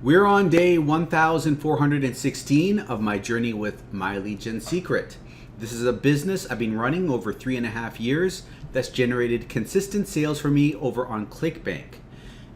We're on day 1416 of my journey with My Lead Gen Secret. This is a business I've been running over 3.5 years that's generated consistent sales for me over on ClickBank.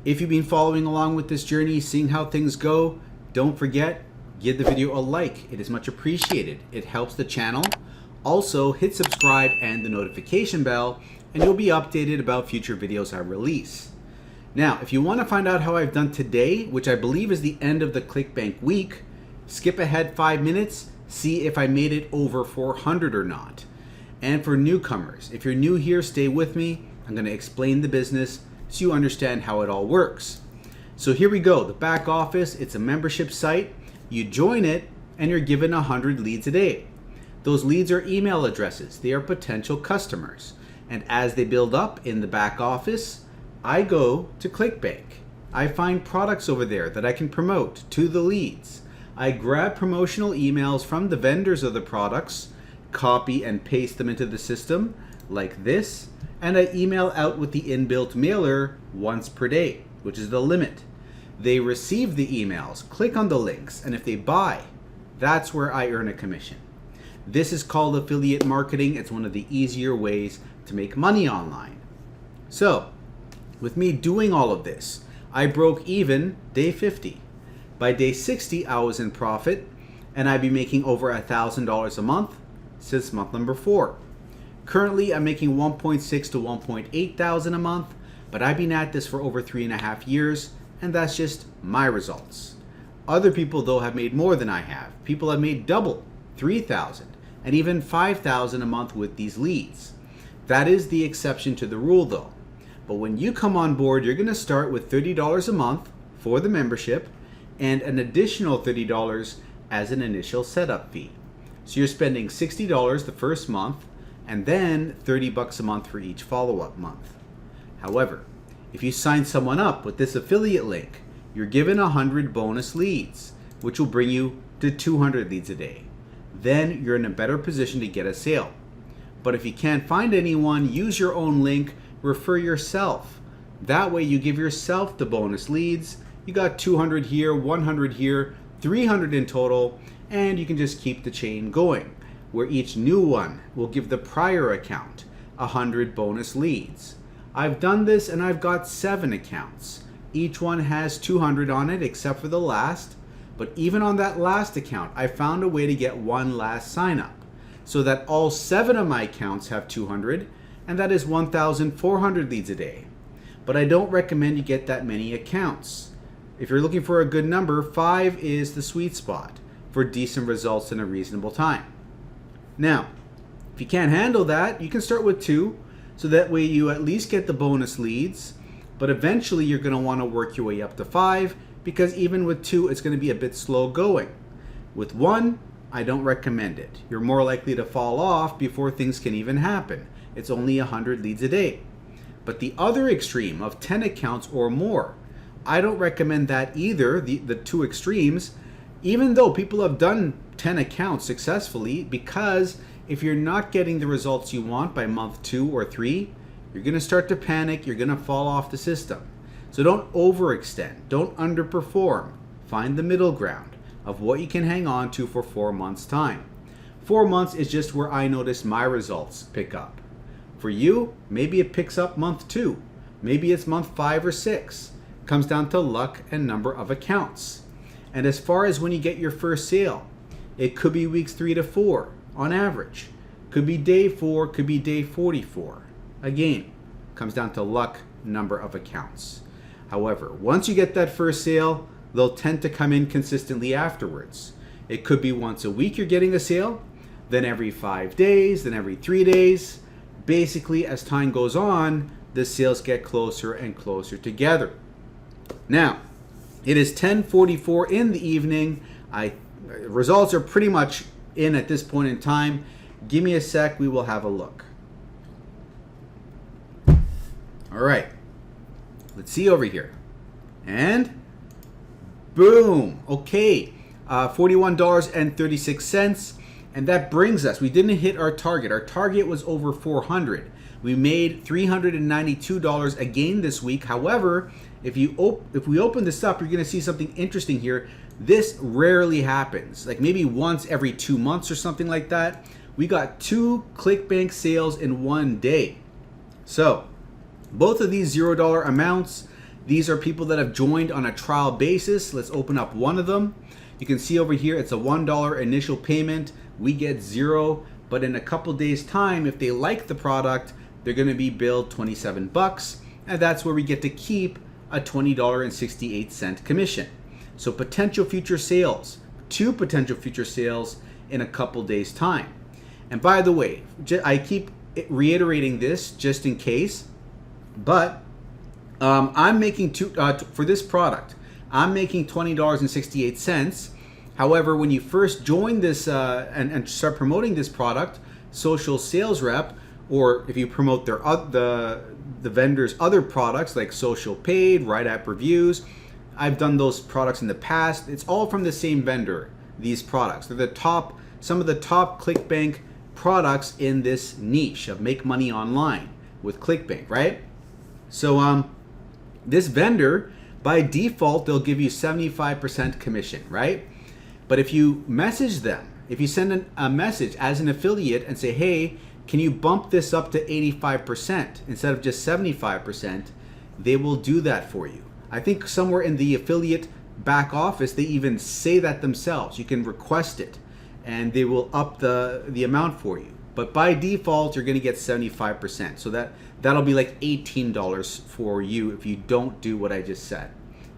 If you've been following along with this journey, seeing how things go, don't forget, give the video a like. It is much appreciated. It helps the channel. Also, hit subscribe and the notification bell, and you'll be updated about future videos I release. Now, if you want to find out how I've done today, which I believe is the end of the ClickBank week, skip ahead 5 minutes, see if I made it over 400 or not. And for newcomers, if you're new here, stay with me. I'm going to explain the business so you understand how it all works. So here we go, the back office, it's a membership site. You join it and you're given 100 leads a day. Those leads are email addresses. They are potential customers. And as they build up in the back office, I go to ClickBank. I find products over there that I can promote to the leads. I grab promotional emails from the vendors of the products, copy and paste them into the system like this, and I email out with the inbuilt mailer once per day, which is the limit. They receive the emails, click on the links, and if they buy, that's where I earn a commission. This is called affiliate marketing. It's one of the easier ways to make money online. So, with me doing all of this, I broke even day 50. By day 60, I was in profit, and I'd be making over $1,000 a month since month number 4. Currently, I'm making $1.6 to $1.8 thousand a month, but I've been at this for over 3.5 years, and that's just my results. Other people, though, have made more than I have. People have made double, 3,000, and even 5,000 a month with these leads. That is the exception to the rule, though. But when you come on board, you're going to start with $30 a month for the membership and an additional $30 as an initial setup fee. So you're spending $60 the first month and then $30 a month for each follow-up month. However, if you sign someone up with this affiliate link, you're given 100 bonus leads, which will bring you to 200 leads a day. Then you're in a better position to get a sale. But if you can't find anyone, use your own link. Refer yourself. That way you give yourself the bonus leads. You got 200 here, 100 here, 300 in total, and you can just keep the chain going, where each new one will give the prior account 100 bonus leads. I've done this and I've got 7 accounts. Each one has 200 on it except for the last, but even on that last account, I found a way to get one last sign up so that all 7 of my accounts have 200, and that is 1,400 leads a day. But I don't recommend you get that many accounts. If you're looking for a good number, 5 is the sweet spot for decent results in a reasonable time. Now, if you can't handle that, you can start with 2, so that way you at least get the bonus leads, but eventually you're going to want to work your way up to 5, because even with 2, it's going to be a bit slow going. With 1, I don't recommend it. You're more likely to fall off before things can even happen. It's only 100 leads a day. But the other extreme of 10 accounts or more, I don't recommend that either, the 2 extremes, even though people have done 10 accounts successfully, because if you're not getting the results you want by month 2 or 3, you're going to start to panic, you're going to fall off the system. So don't overextend, don't underperform. Find the middle ground of what you can hang on to for 4 months' time. 4 months is just where I notice my results pick up. For you, maybe it picks up month 2. Maybe it's month 5 or 6. Comes down to luck and number of accounts. And as far as when you get your first sale, it could be weeks 3 to 4 on average. Could be day 4, could be day 44. Again, comes down to luck, number of accounts. However, once you get that first sale, they'll tend to come in consistently afterwards. It could be once a week you're getting a sale, then every 5 days, then every 3 days. Basically, as time goes on, the sales get closer and closer together. Now, it is 10:44 in the evening. Results are pretty much in at this point in time. Give me a sec, we will have a look. All right, let's see over here. And boom, okay, $41.36. And that brings us, we didn't hit our target. Our target was over 400. We made $392 again this week. However, if we open this up, you're going to see something interesting here. This rarely happens, like maybe once every 2 months or something like that. We got 2 ClickBank sales in one day. So both of these $0 amounts, these are people that have joined on a trial basis. Let's open up one of them. You can see over here, it's a $1 initial payment. We get 0, but in a couple days time, if they like the product, they're going to be billed 27 bucks, and that's where we get to keep a $20.68 commission. So potential future sales, 2 potential future sales in a couple days time. And by the way, I keep reiterating this just in case, but I'm making for this product, I'm making $20.68. However, when you first join this and start promoting this product, social sales rep, or if you promote the vendor's other products like social paid, WriteAppReviews, I've done those products in the past. It's all from the same vendor, these products. They're some of the top ClickBank products in this niche of make money online with ClickBank, right? So this vendor, by default, they'll give you 75% commission, right? But if you message them, if you send a message as an affiliate and say, hey, can you bump this up to 85% instead of just 75%, they will do that for you. I think somewhere in the affiliate back office, they even say that themselves. You can request it and they will up the amount for you. But by default, you're going to get 75%. So that'll be like $18 for you if you don't do what I just said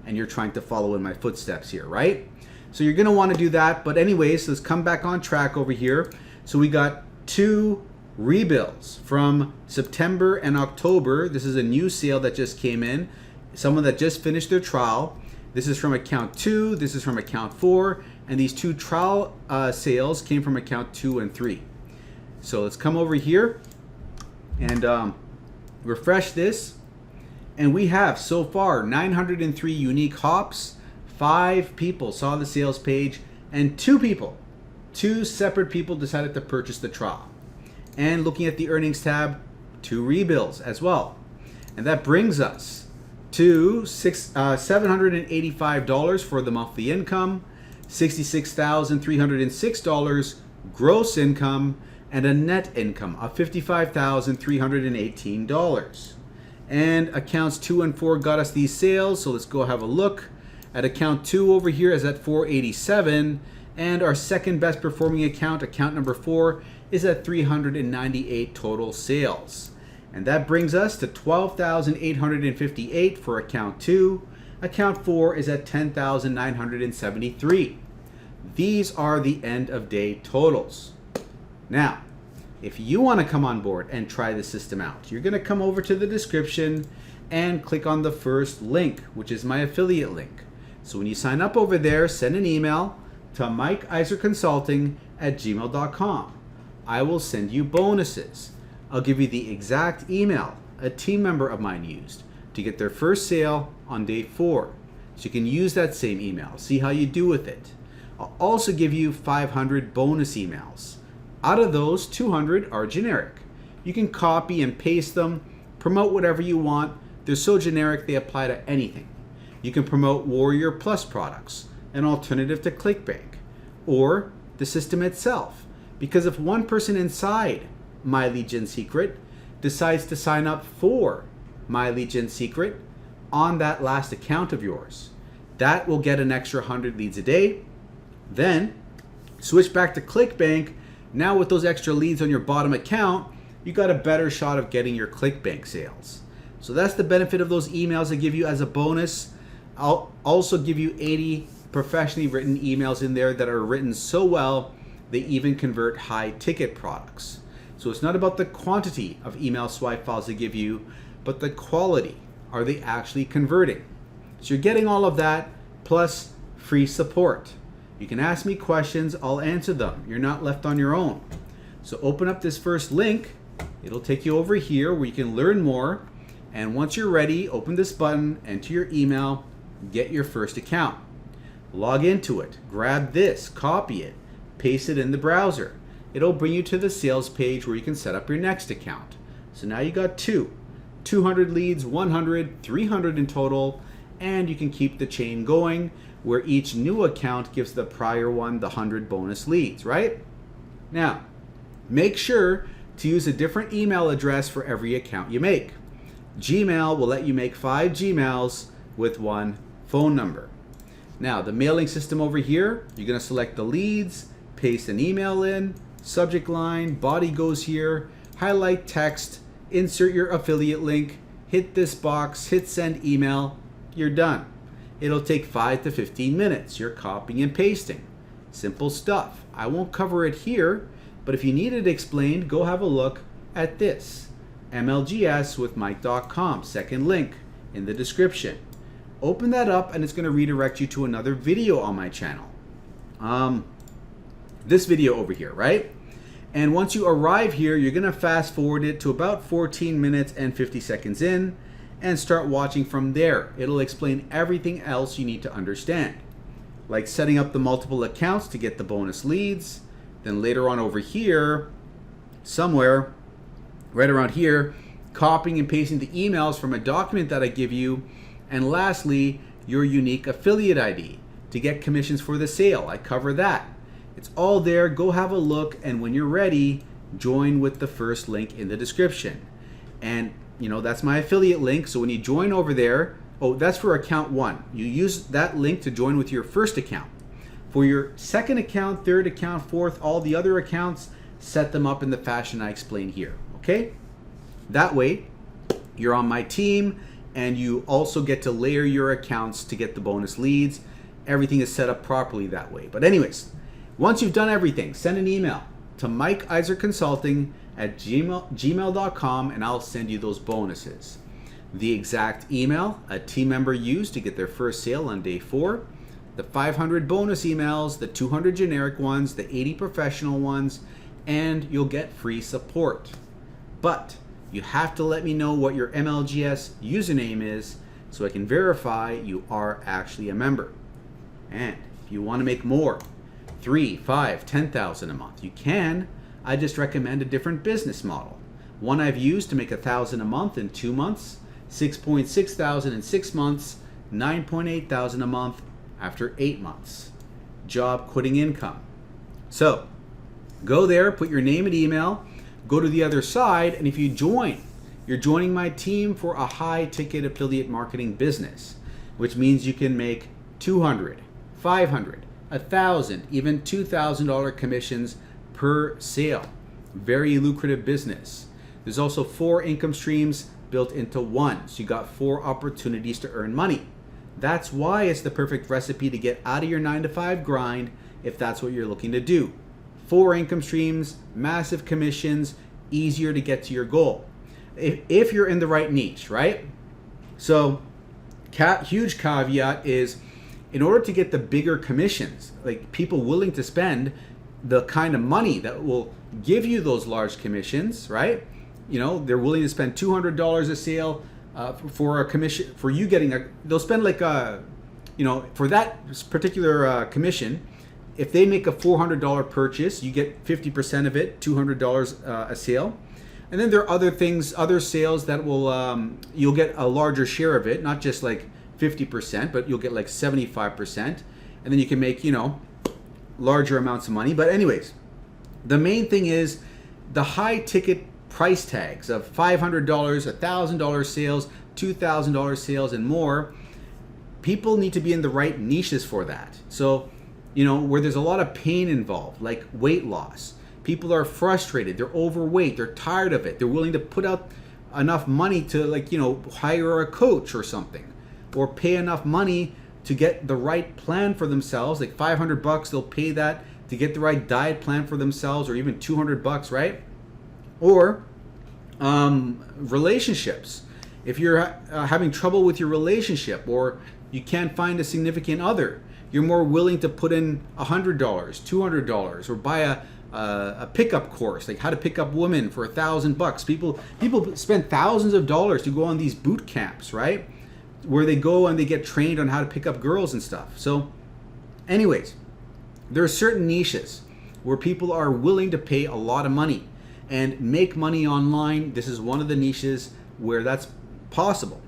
and you're trying to follow in my footsteps here, right? So you're going to want to do that. But anyways, let's come back on track over here. So we got 2 rebills from September and October. This is a new sale that just came in. Someone that just finished their trial. This is from account 2, this is from account 4, and these 2 trial sales came from account 2 and 3. So let's come over here and refresh this. And we have so far 903 unique hops, 5 people saw the sales page, and 2 separate people decided to purchase the trial. And looking at the earnings tab, 2 rebills as well. And that brings us to $785 for the monthly income, $66,306 gross income, and a net income of $55,318. And accounts 2 and 4 got us these sales, so let's go have a look. At account 2 over here is at 487, and our second best performing account, account number 4, is at 398 total sales. And that brings us to 12,858 for account 2. Account 4 is at 10,973. These are the end of day totals. Now, if you want to come on board and try the system out, you're going to come over to the description and click on the first link, which is my affiliate link. So when you sign up over there, send an email to mikeiserconsulting@gmail.com. I will send you bonuses. I'll give you the exact email a team member of mine used to get their first sale on day 4. So you can use that same email, see how you do with it. I'll also give you 500 bonus emails. Out of those, 200 are generic. You can copy and paste them, promote whatever you want. They're so generic they apply to anything. You can promote Warrior Plus products, an alternative to ClickBank, or the system itself. Because if one person inside My Lead Gen Secret decides to sign up for My Lead Gen Secret on that last account of yours, that will get an extra 100 leads a day. Then switch back to ClickBank. Now with those extra leads on your bottom account, you got a better shot of getting your ClickBank sales. So that's the benefit of those emails I give you as a bonus. I'll also give you 80 professionally written emails in there that are written so well they even convert high ticket products. So it's not about the quantity of email swipe files they give you, but the quality. Are they actually converting? So you're getting all of that plus free support. You can ask me questions, I'll answer them. You're not left on your own. So open up this first link. It'll take you over here where you can learn more. And once you're ready, open this button, enter your email, get your first account. Log into it, grab this, copy it, paste it in the browser. It'll bring you to the sales page where you can set up your next account. So now you got 200 leads, 100, 300 in total, and you can keep the chain going where each new account gives the prior one the 100 bonus leads, right? Now, make sure to use a different email address for every account you make. Gmail will let you make 5 Gmails with 1 phone number. Now, the mailing system over here, you're going to select the leads, paste an email in, subject line, body goes here, highlight text, insert your affiliate link, hit this box, hit send email, you're done. It'll take 5 to 15 minutes. You're copying and pasting. Simple stuff. I won't cover it here, but if you need it explained, go have a look at this. MLGS with Mike.com, second link in the description. Open that up and it's going to redirect you to another video on my channel. This video over here, right? And once you arrive here, you're going to fast forward it to about 14 minutes and 50 seconds in and start watching from there. It'll explain everything else you need to understand, like setting up the multiple accounts to get the bonus leads. Then later on over here, somewhere right around here, copying and pasting the emails from a document that I give you. And lastly, your unique affiliate ID to get commissions for the sale. I cover that. It's all there. Go have a look, and when you're ready, join with the first link in the description. And you know, that's my affiliate link. So when you join over there, oh, that's for account 1. You use that link to join with your first account. For your second account, third account, fourth, all the other accounts, set them up in the fashion I explain here. Okay? That way, you're on my team, and you also get to layer your accounts to get the bonus leads. Everything is set up properly that way. But anyways, once you've done everything, send an email to mikeiserconsulting@gmail.com and I'll send you those bonuses. The exact email a team member used to get their first sale on day 4, the 500 bonus emails, the 200 generic ones, the 80 professional ones, and you'll get free support. But you have to let me know what your MLGS username is so I can verify you are actually a member. And if you want to make more, 3, 5, 10,000 a month, you can. I just recommend a different business model. One I've used to make 1,000 a month in 2 months, 6.6 thousand in 6 months, 9.8 thousand a month after 8 months. Job quitting income. So go there, put your name and email, go to the other side, and if you join, you're joining my team for a high ticket affiliate marketing business, which means you can make 200, 500, 1,000, even $2,000 commissions per sale. Very lucrative business. There's also 4 income streams built into one, so you got 4 opportunities to earn money. That's why it's the perfect recipe to get out of your 9-to-5 grind if that's what you're looking to do. 4 income streams, massive commissions, easier to get to your goal. If you're in the right niche, right? So, huge caveat is, in order to get the bigger commissions, like people willing to spend the kind of money that will give you those large commissions, right? You know, they're willing to spend $200 a sale for a commission, for you getting they'll spend like you know, for that particular commission. If they make a $400 purchase, you get 50% of it, $200 a sale. And then there are other things, other sales that will, you'll get a larger share of it, not just like 50%, but you'll get like 75%. And then you can make, you know, larger amounts of money. But anyways, the main thing is the high ticket price tags of $500, $1,000 sales, $2,000 sales and more. People need to be in the right niches for that. So, you know, where there's a lot of pain involved, like weight loss. People are frustrated, they're overweight, they're tired of it. They're willing to put out enough money to, like, you know, hire a coach or something, or pay enough money to get the right plan for themselves. Like $500, they'll pay that to get the right diet plan for themselves, or even $200, right? Or relationships. If you're having trouble with your relationship, or you can't find a significant other, you're more willing to put in $100, $200, or buy a pickup course, like how to pick up women for $1,000. People spend thousands of dollars to go on these boot camps, right? Where they go and they get trained on how to pick up girls and stuff. So anyways, there are certain niches where people are willing to pay a lot of money and make money online. This is one of the niches where that's possible.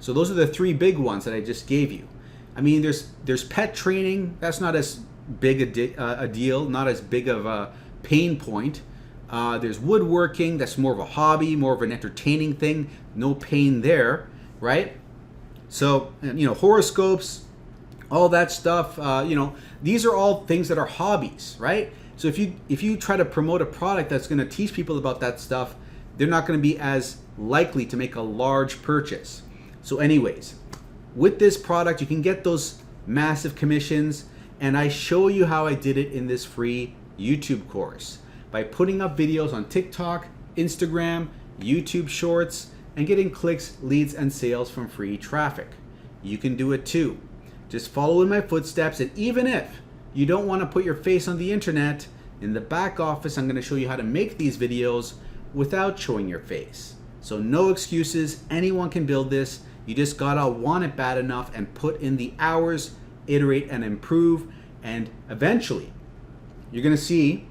So those are the three big ones that I just gave you. I mean, there's pet training. That's not as big a deal, not as big of a pain point. There's woodworking. That's more of a hobby, more of an entertaining thing. No pain there, right? So, you know, horoscopes, all that stuff. You know, these are all things that are hobbies, right? So if you try to promote a product that's going to teach people about that stuff, they're not going to be as likely to make a large purchase. So anyways, with this product, you can get those massive commissions, and I show you how I did it in this free YouTube course by putting up videos on TikTok, Instagram, YouTube Shorts, and getting clicks, leads, and sales from free traffic. You can do it too. Just follow in my footsteps, and even if you don't want to put your face on the internet, in the back office, I'm going to show you how to make these videos without showing your face. So no excuses, anyone can build this. You just gotta want it bad enough and put in the hours, iterate and improve, and eventually you're gonna see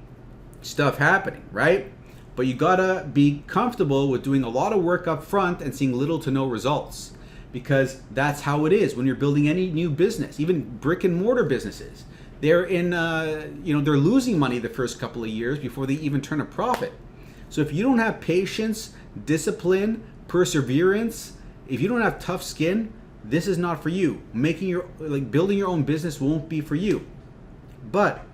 stuff happening, right? But you gotta be comfortable with doing a lot of work up front and seeing little to no results, because that's how it is when you're building any new business, even brick and mortar businesses. They're in, they're losing money the first couple of years before they even turn a profit. So if you don't have patience, discipline, perseverance, if you don't have tough skin, this is not for you. Building your own business won't be for you. But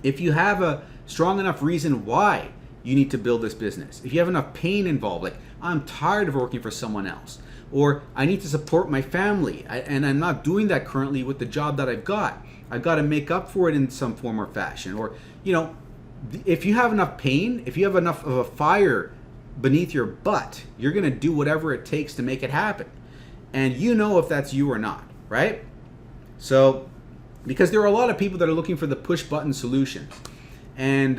if you have a strong enough reason why you need to build this business, if you have enough pain involved, like I'm tired of working for someone else, or I need to support my family, and I'm not doing that currently with the job that I've got to make up for it in some form or fashion, or, you know, if you have enough pain, if you have enough of a fire beneath your butt, you're going to do whatever it takes to make it happen. And you know if that's you or not, right? So, because there are a lot of people that are looking for the push button solutions. And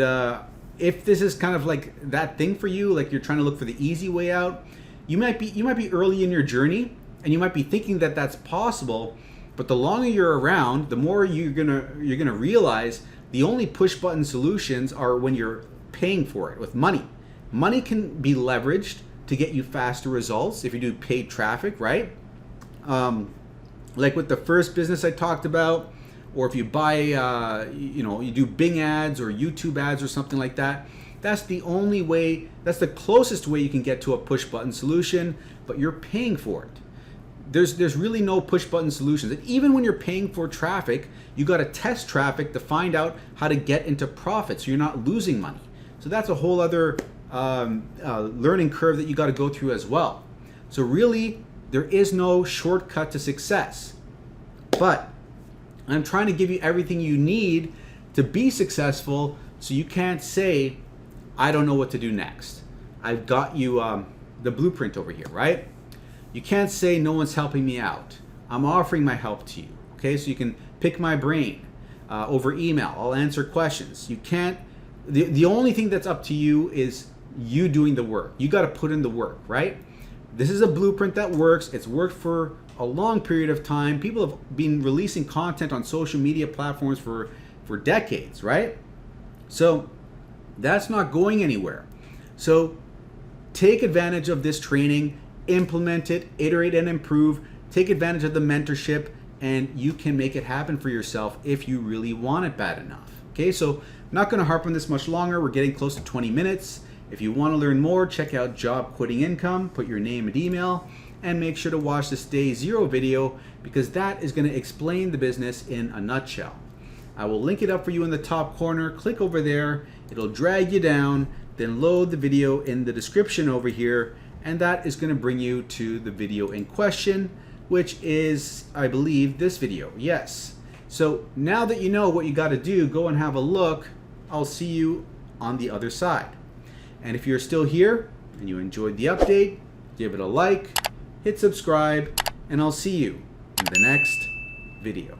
if this is kind of like that thing for you, like you're trying to look for the easy way out, you might be early in your journey, and you might be thinking that that's possible. But the longer you're around, the more you're gonna realize the only push button solutions are when you're paying for it with money. Money can be leveraged to get you faster results if you do paid traffic, right? Like with the first business I talked about, or if you buy, you do Bing ads or YouTube ads or something like that. That's the only way, that's the closest way you can get to a push button solution, but you're paying for it. There's really no push button solutions. And even when you're paying for traffic, you got to test traffic to find out how to get into profit so you're not losing money. So that's a whole other learning curve that you got to go through as well. So really, there is no shortcut to success. But I'm trying to give you everything you need to be successful, so you can't say, I don't know what to do next. I've got you the blueprint over here, right? You can't say no one's helping me out. I'm offering my help to you, okay? So you can pick my brain over email. I'll answer questions. You can't, the only thing that's up to you is you doing the work. You got to put in the work, right? This is a blueprint that works. It's worked for a long period of time. People have been releasing content on social media platforms for decades, right? So that's not going anywhere. So take advantage of this training, implement it, iterate and improve, take advantage of the mentorship, and you can make it happen for yourself if you really want it bad enough. Okay, so I'm not going to harp on this much longer. We're getting close to 20 minutes. If you want to learn more, check out Job Quitting Income, put your name and email, and make sure to watch this Day Zero video, because that is going to explain the business in a nutshell. I will link it up for you in the top corner. Click over there. It'll drag you down, then load the video in the description over here, and that is going to bring you to the video in question, which is, I believe, this video. Yes. So now that you know what you got to do, go and have a look. I'll see you on the other side. And if you're still here and you enjoyed the update, give it a like, hit subscribe, and I'll see you in the next video.